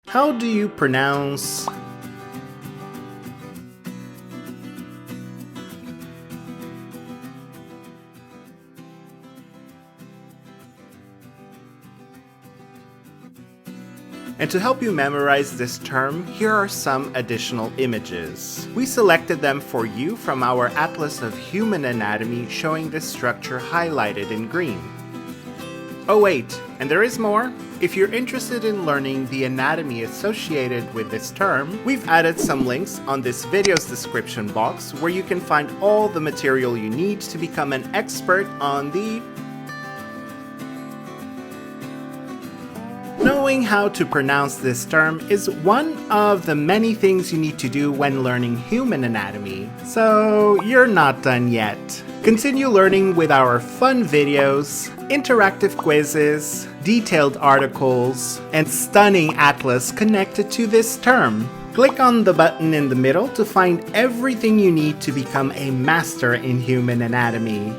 How do you pronounce And to help you memorize this term, here are some additional images. We selected them for you from our Atlas of Human Anatomy showing this structure highlighted in green. Oh wait, and there is more. If you're interested in learning the anatomy associated with this term, we've added some links on this video's description box where you can find all the material you need to become an expert on the Knowing how to pronounce this term is one of the many things you need to do when learning human anatomy, so you're not done yet. Continue learning with our fun videos, interactive quizzes, detailed articles, and stunning atlas connected to this term. Click on the button in the middle to find everything you need to become a master in human anatomy.